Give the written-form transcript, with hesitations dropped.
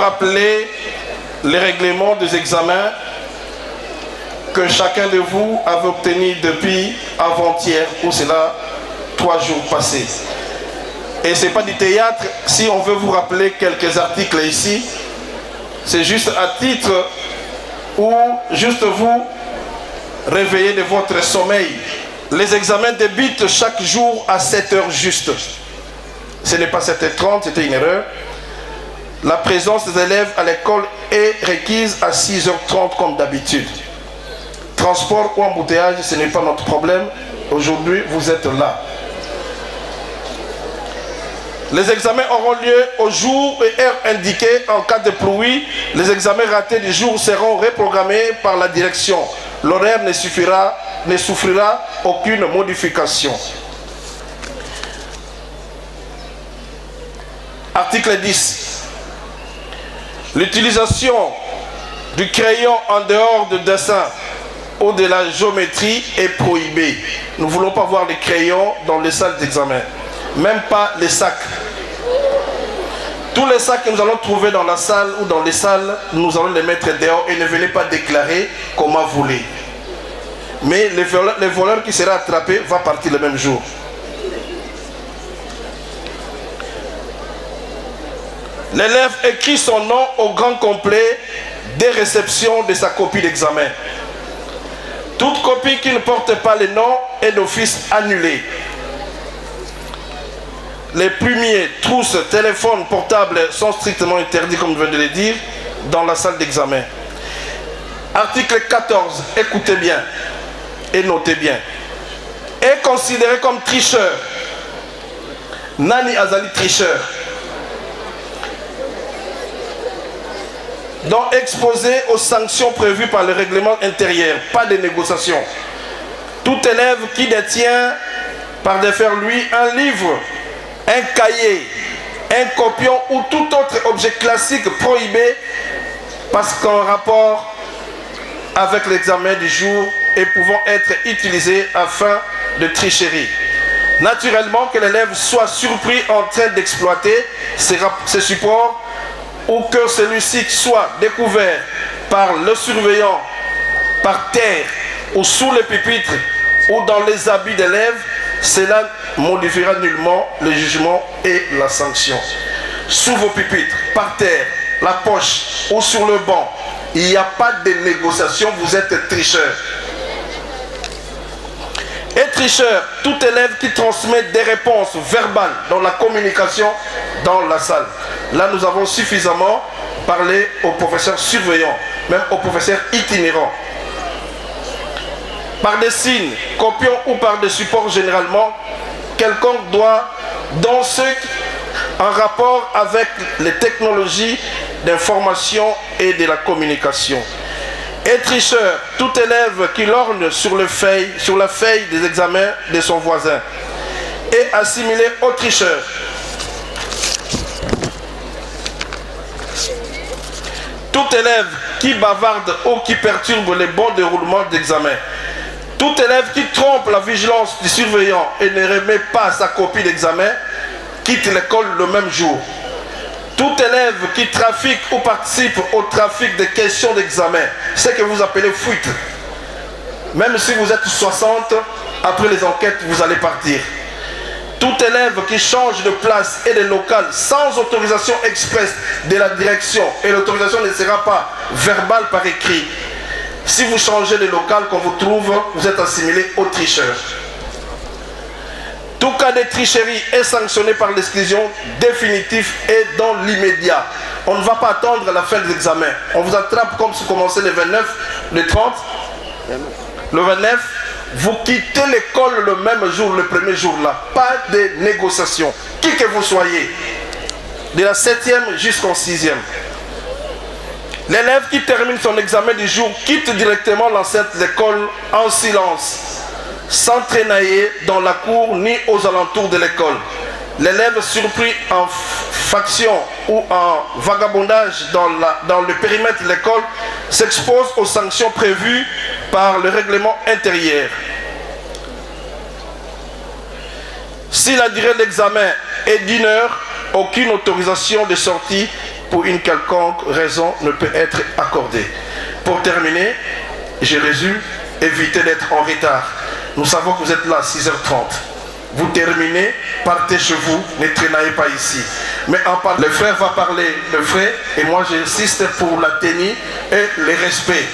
rappeler les règlements des examens que chacun de vous avait obtenus depuis avant-hier, ou cela 3 jours passés. Et ce n'est pas du théâtre. Si on veut vous rappeler quelques articles ici, c'est juste à titre ou juste vous réveiller de votre sommeil. Les examens débutent chaque jour à 7 heures juste. Ce n'est pas 7h30, c'était une erreur. La présence des élèves à l'école est requise à 6h30 comme d'habitude. Transport ou embouteillage, ce n'est pas notre problème. Aujourd'hui, vous êtes là. Les examens auront lieu au jour et heure indiqués. En cas de pluie, les examens ratés du jour seront reprogrammés par la direction. L'horaire ne souffrira aucune modification. Article 10. L'utilisation du crayon en dehors du dessin ou de la géométrie est prohibée. Nous ne voulons pas voir les crayons dans les salles d'examen. Même pas les sacs. Tous les sacs que nous allons trouver dans la salle ou dans les salles, nous allons les mettre dehors et ne venez pas déclarer comment vous voulez. Mais les voleurs qui seront attrapés vont partir le même jour. L'élève écrit son nom au grand complet dès réception de sa copie d'examen. Toute copie qui ne porte pas le nom est d'office annulée. Les plumiers, trousses, téléphones portables sont strictement interdits, comme je viens de le dire, dans la salle d'examen. Article 14, écoutez bien et notez bien. Est considéré comme tricheur. Nani Azali tricheur. Donc exposé aux sanctions prévues par le règlement intérieur. Pas de négociation. Tout élève qui détient par défaire lui un livre, un cahier, un copion ou tout autre objet classique prohibé parce qu'en rapport avec l'examen du jour et pouvant être utilisé afin de tricherie. Naturellement que l'élève soit surpris en train d'exploiter ces supports ou que celui-ci soit découvert par le surveillant par terre ou sous les pupitres ou dans les habits d'élèves, cela modifiera nullement le jugement et la sanction. Sous vos pupitres, par terre, la poche ou sur le banc, il n'y a pas de négociation, vous êtes tricheur. Et tricheur, tout élève qui transmet des réponses verbales dans la communication dans la salle. Là, nous avons suffisamment parlé aux professeurs surveillants, même aux professeurs itinérants. Par des signes, copions ou par des supports généralement, quelconque doit, dans ceux en rapport avec les technologies d'information et de la communication. Et tricheur, tout élève qui lorgne sur la feuille des examens de son voisin est assimilé au tricheur. Tout élève qui bavarde ou qui perturbe les bons déroulements d'examen. Tout élève qui trompe la vigilance du surveillant et ne remet pas sa copie d'examen quitte l'école le même jour. Tout élève qui trafique ou participe au trafic des questions d'examen, ce que vous appelez fuite. Même si vous êtes 60, après les enquêtes, vous allez partir. Tout élève qui change de place et de local sans autorisation expresse de la direction, et l'autorisation ne sera pas verbale par écrit. Si vous changez de local qu'on vous trouve, vous êtes assimilé au tricheur. Tout cas de tricherie est sanctionné par l'exclusion définitive et dans l'immédiat. On ne va pas attendre la fin des examens. On vous attrape comme si vous commencez le 29, le 30, le 29. Vous quittez l'école le même jour, le premier jour là. Pas de négociation. Qui que vous soyez. De la 7e jusqu'en 6e. L'élève qui termine son examen du jour quitte directement l'enceinte de l'école en silence, sans traînailler dans la cour ni aux alentours de l'école. L'élève surpris en faction ou en vagabondage dans le périmètre de l'école s'expose aux sanctions prévues par le règlement intérieur. Si la durée de l'examen est d'1 heure, aucune autorisation de sortie pour une quelconque raison ne peut être accordé. Pour terminer, je résume, évitez d'être en retard. Nous savons que vous êtes là à 6h30. Vous terminez, partez chez vous, ne traînez pas ici. Mais en parlant, le frère va parler, le frère, et moi j'insiste pour la tenue et le respect.